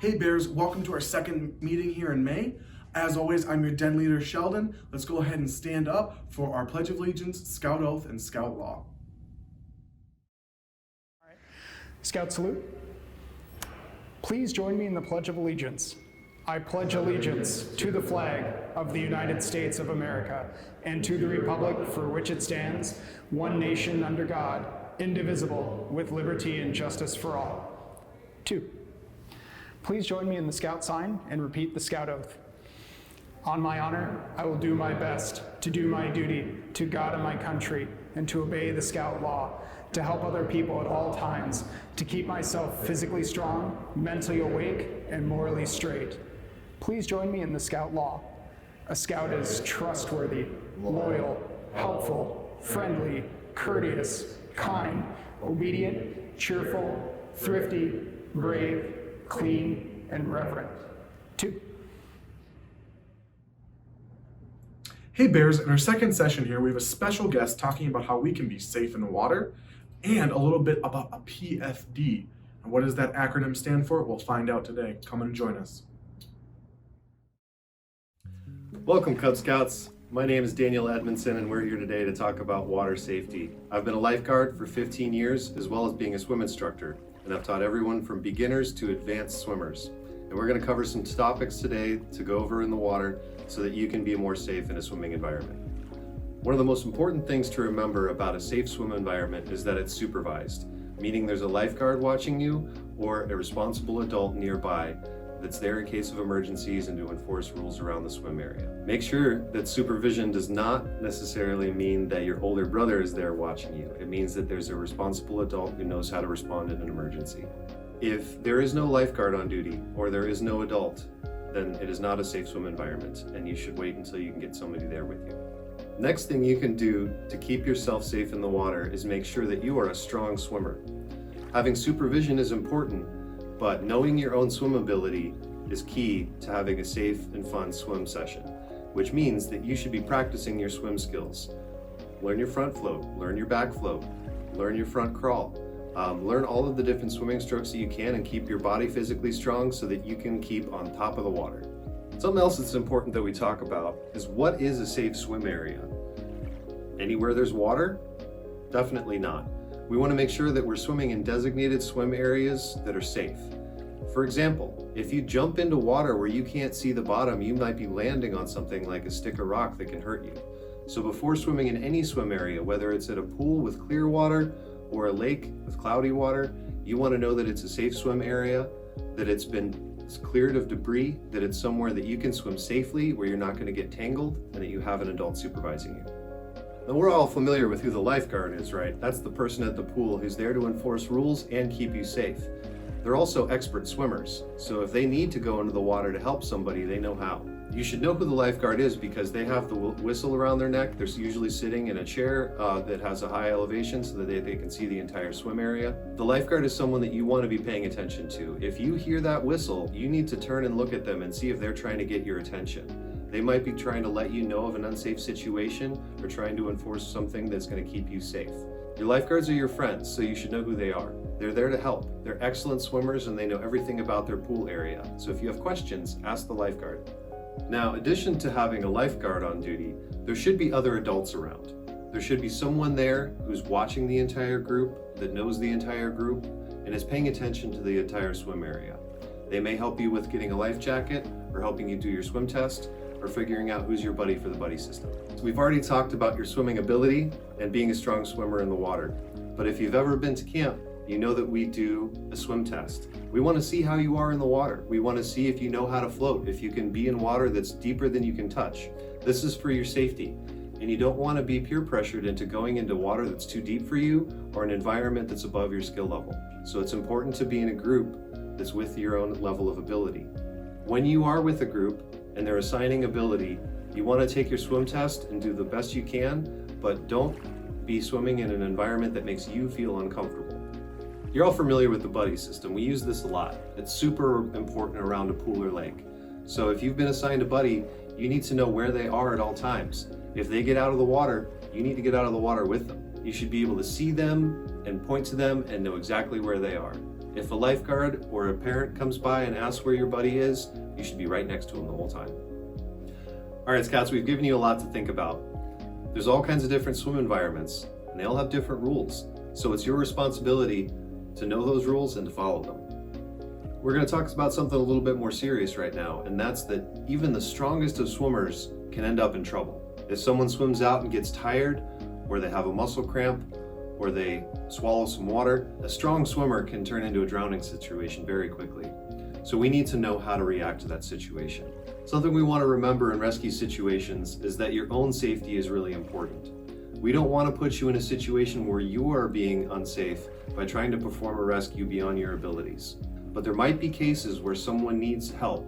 Hey Bears, welcome to our second meeting here in May. As always, I'm your den leader, Sheldon. Let's go ahead and stand up for our Pledge of Allegiance, Scout Oath, and Scout Law. All right. Scout salute. Please join me in the Pledge of Allegiance. I pledge allegiance to the flag of the United States of America and to the republic for which it stands, one nation under God, indivisible, with liberty and justice for all. 2. Please join me in the Scout sign and repeat the Scout Oath. On my honor, I will do my best to do my duty to God and my country and to obey the Scout law, to help other people at all times, to keep myself physically strong, mentally awake, and morally straight. Please join me in the Scout law. A Scout is trustworthy, loyal, helpful, friendly, courteous, kind, obedient, cheerful, thrifty, brave, clean, and reverent. 2. Hey Bears, in our second session here, we have a special guest talking about how we can be safe in the water and a little bit about a PFD. And what does that acronym stand for? We'll find out today. Come and join us. Welcome, Cub Scouts. My name is Daniel Edmondson, and we're here today to talk about water safety. I've been a lifeguard for 15 years, as well as being a swim instructor, and I've taught everyone from beginners to advanced swimmers. And we're going to cover some topics today to go over in the water so that you can be more safe in a swimming environment. One of the most important things to remember about a safe swim environment is that it's supervised, meaning there's a lifeguard watching you or a responsible adult nearby that's there in case of emergencies and to enforce rules around the swim area. Make sure that supervision does not necessarily mean that your older brother is there watching you. It means that there's a responsible adult who knows how to respond in an emergency. If there is no lifeguard on duty or there is no adult, then it is not a safe swim environment, and you should wait until you can get somebody there with you. Next thing you can do to keep yourself safe in the water is make sure that you are a strong swimmer. Having supervision is important, but knowing your own swim ability is key to having a safe and fun swim session, which means that you should be practicing your swim skills. Learn your front float, learn your back float, learn your front crawl. Learn all of the different swimming strokes that you can and keep your body physically strong so that you can keep on top of the water. Something else that's important that we talk about is what is a safe swim area? Anywhere there's water? Definitely not. We want to make sure that we're swimming in designated swim areas that are safe. For example, if you jump into water where you can't see the bottom, you might be landing on something like a stick of rock that can hurt you. So before swimming in any swim area, whether it's at a pool with clear water or a lake with cloudy water, you want to know that it's a safe swim area, that it's been cleared of debris, that it's somewhere that you can swim safely, where you're not going to get tangled, and that you have an adult supervising you. Now, we're all familiar with who the lifeguard is, right? That's the person at the pool who's there to enforce rules and keep you safe. They're also expert swimmers, so if they need to go into the water to help somebody, they know how. You should know who the lifeguard is because they have the whistle around their neck. They're usually sitting in a chair that has a high elevation so that they can see the entire swim area. The lifeguard is someone that you want to be paying attention to. If you hear that whistle, you need to turn and look at them and see if they're trying to get your attention. They might be trying to let you know of an unsafe situation or trying to enforce something that's going to keep you safe. Your lifeguards are your friends, so you should know who they are. They're there to help. They're excellent swimmers and they know everything about their pool area. So if you have questions, ask the lifeguard. Now, in addition to having a lifeguard on duty, there should be other adults around. There should be someone there who's watching the entire group, that knows the entire group, and is paying attention to the entire swim area. They may help you with getting a life jacket, or helping you do your swim test, or figuring out who's your buddy for the buddy system. So we've already talked about your swimming ability and being a strong swimmer in the water. But if you've ever been to camp, you know that we do a swim test. We want to see how you are in the water. We want to see if you know how to float, if you can be in water that's deeper than you can touch. This is for your safety. And you don't want to be peer pressured into going into water that's too deep for you or an environment that's above your skill level. So it's important to be in a group that's with your own level of ability. When you are with a group and they're assigning ability, you want to take your swim test and do the best you can, but don't be swimming in an environment that makes you feel uncomfortable. You're all familiar with the buddy system. We use this a lot. It's super important around a pool or lake. So if you've been assigned a buddy, you need to know where they are at all times. If they get out of the water, you need to get out of the water with them. You should be able to see them and point to them and know exactly where they are. If a lifeguard or a parent comes by and asks where your buddy is, you should be right next to him the whole time. All right, Scouts, we've given you a lot to think about. There's all kinds of different swim environments, and they all have different rules. So it's your responsibility to know those rules and to follow them. We're going to talk about something a little bit more serious right now, and that's that even the strongest of swimmers can end up in trouble. If someone swims out and gets tired, or they have a muscle cramp, or they swallow some water, a strong swimmer can turn into a drowning situation very quickly. So we need to know how to react to that situation. Something we want to remember in rescue situations is that your own safety is really important. We don't want to put you in a situation where you are being unsafe by trying to perform a rescue beyond your abilities. But there might be cases where someone needs help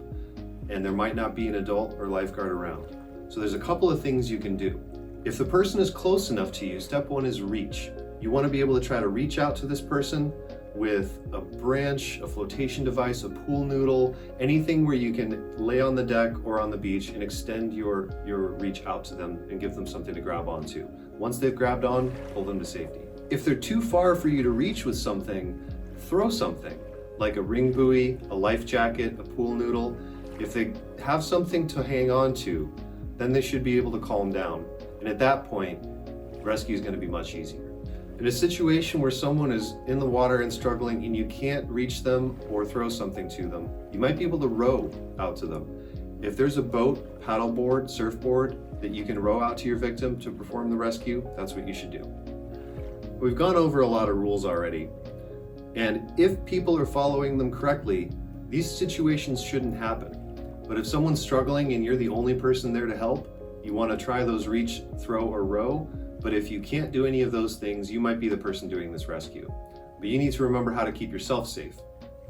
and there might not be an adult or lifeguard around. So there's a couple of things you can do. If the person is close enough to you, step one is reach. You want to be able to try to reach out to this person with a branch, a flotation device, a pool noodle, anything where you can lay on the deck or on the beach and extend your reach out to them and give them something to grab onto. Once they've grabbed on, pull them to safety. If they're too far for you to reach with something, throw something like a ring buoy, a life jacket, a pool noodle. If they have something to hang on to, then they should be able to calm down. And at that point, rescue is going to be much easier. In a situation where someone is in the water and struggling and you can't reach them or throw something to them, you might be able to row out to them. If there's a boat, paddleboard, surfboard that you can row out to your victim to perform the rescue, that's what you should do. We've gone over a lot of rules already, and if people are following them correctly, these situations shouldn't happen. But if someone's struggling and you're the only person there to help, you want to try those reach, throw, or row. But if you can't do any of those things, you might be the person doing this rescue. But you need to remember how to keep yourself safe.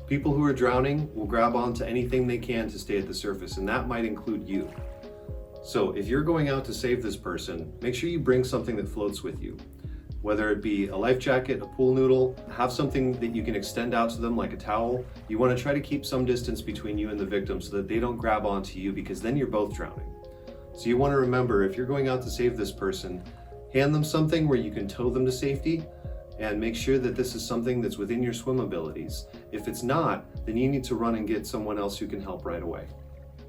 People who are drowning will grab onto anything they can to stay at the surface, and that might include you. So if you're going out to save this person, make sure you bring something that floats with you. Whether it be a life jacket, a pool noodle, have something that you can extend out to them like a towel. You want to try to keep some distance between you and the victim so that they don't grab onto you, because then you're both drowning. So you want to remember, if you're going out to save this person, hand them something where you can tow them to safety, and make sure that this is something that's within your swim abilities. If it's not, then you need to run and get someone else who can help right away.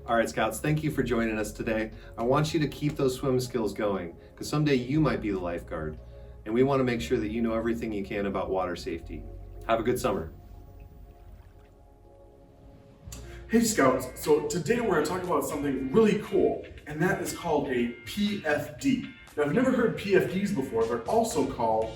All right, Scouts, thank you for joining us today. I want you to keep those swim skills going, because someday you might be the lifeguard, and we want to make sure that you know everything you can about water safety. Have a good summer. Hey Scouts, so today we're going to talk about something really cool, and that is called a PFD. Now I've never heard PFDs before. They're also called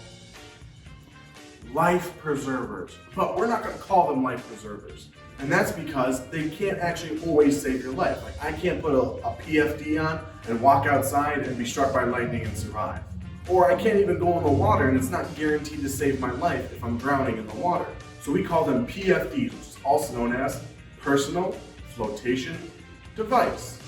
life preservers, but we're not going to call them life preservers. And that's because they can't actually always save your life. Like, I can't put a PFD on and walk outside and be struck by lightning and survive. Or I can't even go in the water and it's not guaranteed to save my life if I'm drowning in the water. So we call them PFDs, which is also known as Personal Flotation Device.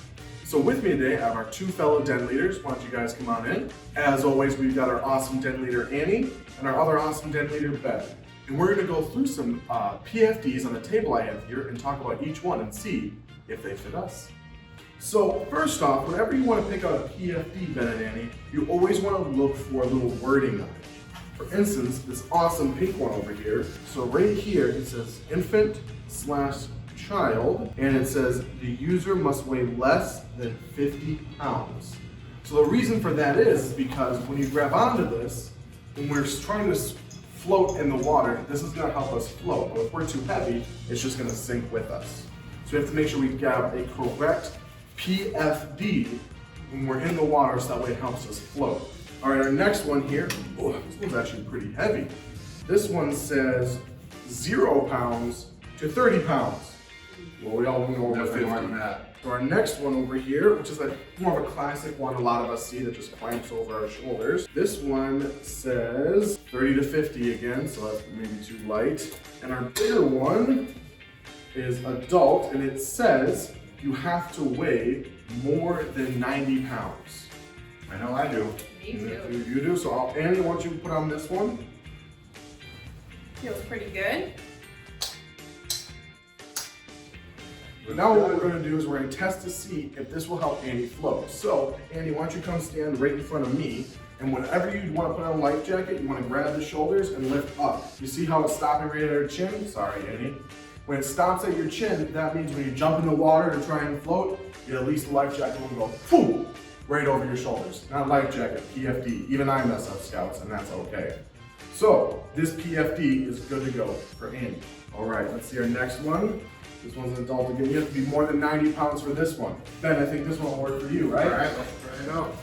So with me today, I have our two fellow den leaders. Why don't you guys come on in? As always, we've got our awesome den leader, Annie, and our other awesome den leader, Ben. And we're gonna go through some PFDs on the table I have here and talk about each one and see if they fit us. So first off, whenever you want to pick out a PFD, Ben and Annie, you always want to look for a little wording on it. For instance, this awesome pink one over here. So right here, it says infant/child, and it says the user must weigh less than 50 pounds. So the reason for that is because when you grab onto this, when we're trying to float in the water, this is going to help us float. But if we're too heavy, it's just going to sink with us. So we have to make sure we grab a correct PFD when we're in the water, so that way it helps us float. All right, our next one here, oh, this one's actually pretty heavy. This one says 0 pounds to 30 pounds. Well, we all know what 50 on that. So our next one over here, which is more of a classic one a lot of us see that just clamps over our shoulders. This one says 30 to 50 again, so that's maybe too light. And our bigger one is adult, and it says you have to weigh more than 90 pounds. I know I do. Me too. You do, so Annie, why don't you put on this one? Feels pretty good. Now what we're going to do is we're going to test to see if this will help Andy float. So, Andy, why don't you come stand right in front of me, and whenever you want to put on a life jacket, you want to grab the shoulders and lift up. You see how it's stopping right at your chin? Sorry, Andy. When it stops at your chin, that means when you jump in the water to try and float, at least the life jacket will go, poof, right over your shoulders. Not life jacket, PFD. Even I mess up, Scouts, and that's okay. So, this PFD is good to go for Andy. All right, let's see our next one. This one's an adult again. You have to be more than 90 pounds for this one. Ben, I think this one will work for you, right? All right, let's try it out.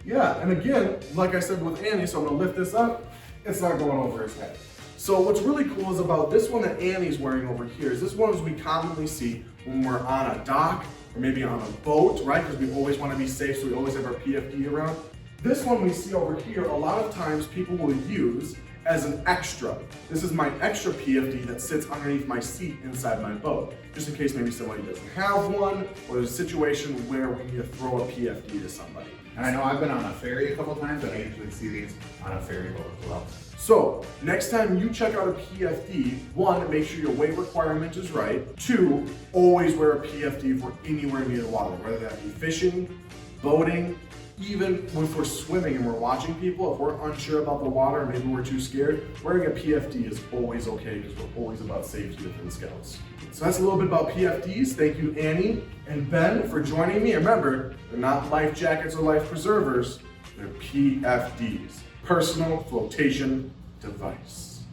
Yeah, and again, like I said with Andy, so I'm gonna lift this up, it's not going over his head. So what's really cool is about this one that Andy's wearing over here is this one is we commonly see when we're on a dock or maybe on a boat, right? Because we always want to be safe, so we always have our PFD around. This one we see over here, a lot of times people will use as an extra. This is my extra PFD that sits underneath my seat inside my boat, just in case maybe somebody doesn't have one, or there's a situation where we need to throw a PFD to somebody. And I know I've been on a ferry a couple times, and I usually see these on a ferry boat as well. So, next time you check out a PFD, one, make sure your weight requirement is right. Two, always wear a PFD if we're anywhere near the water, whether that be fishing, boating, even if we're swimming and we're watching people, if we're unsure about the water, maybe we're too scared, wearing a PFD is always okay because we're always about safety within Scouts. So that's a little bit about PFDs. Thank you, Annie and Ben, for joining me. And remember, they're not life jackets or life preservers, they're PFDs, personal flotation device.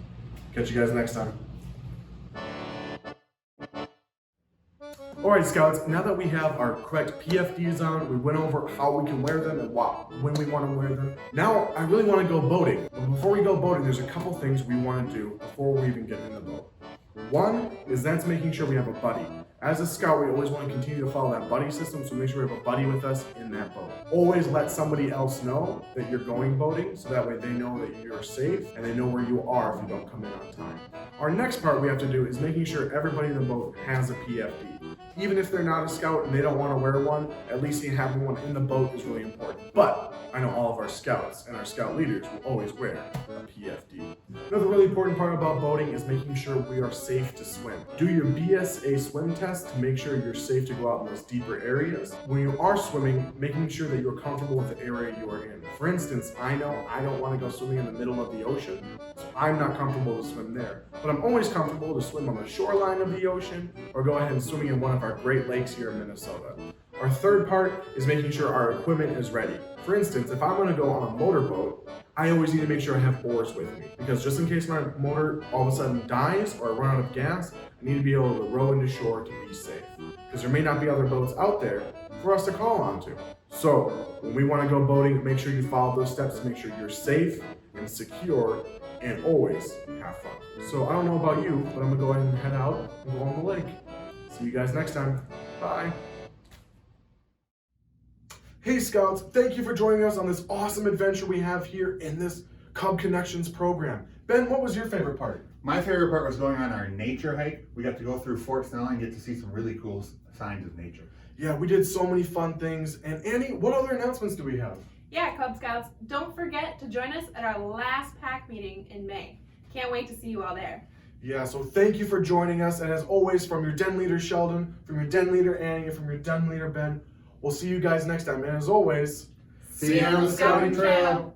Catch you guys next time. Alright Scouts, now that we have our correct PFDs on, we went over how we can wear them and when we want to wear them. Now I really want to go boating. But before we go boating, there's a couple things we want to do before we even get in the boat. One is that's making sure we have a buddy. As a Scout, we always want to continue to follow that buddy system, so make sure we have a buddy with us in that boat. Always let somebody else know that you're going boating, so that way they know that you're safe and they know where you are if you don't come in on time. Our next part we have to do is making sure everybody in the boat has a PFD. Even if they're not a Scout and they don't want to wear one, at least having one in the boat is really important. But I know all of our Scouts and our Scout leaders will always wear a PFD. Another really important part about boating is making sure we are safe to swim. Do your BSA swim test to make sure you're safe to go out in those deeper areas. When you are swimming, making sure that you're comfortable with the area you are in. For instance, I know I don't want to go swimming in the middle of the ocean, so I'm not comfortable to swim there. But I'm always comfortable to swim on the shoreline of the ocean or go ahead and swimming in one of our Great Lakes here in Minnesota. Our third part is making sure our equipment is ready. For instance, if I'm going to go on a motorboat, I always need to make sure I have oars with me, because just in case my motor all of a sudden dies or I run out of gas, I need to be able to row into shore to be safe, because there may not be other boats out there for us to call on to. So when we want to go boating, make sure you follow those steps to make sure you're safe and secure and always have fun. So I don't know about you, but I'm going to go ahead and head out and go on the lake. See you guys next time. Bye. Hey Scouts, thank you for joining us on this awesome adventure we have here in this Cub Connections program. Ben, what was your favorite part? My favorite part was going on our nature hike. We got to go through Fort Snelling and get to see some really cool signs of nature. Yeah, we did so many fun things. And Annie, what other announcements do we have? Yeah, Cub Scouts, don't forget to join us at our last pack meeting in May. Can't wait to see you all there. Yeah, so thank you for joining us. And as always, from your den leader Sheldon, from your den leader Annie, and from your den leader Ben, we'll see you guys next time. And as always, See you on the Scouting Trail.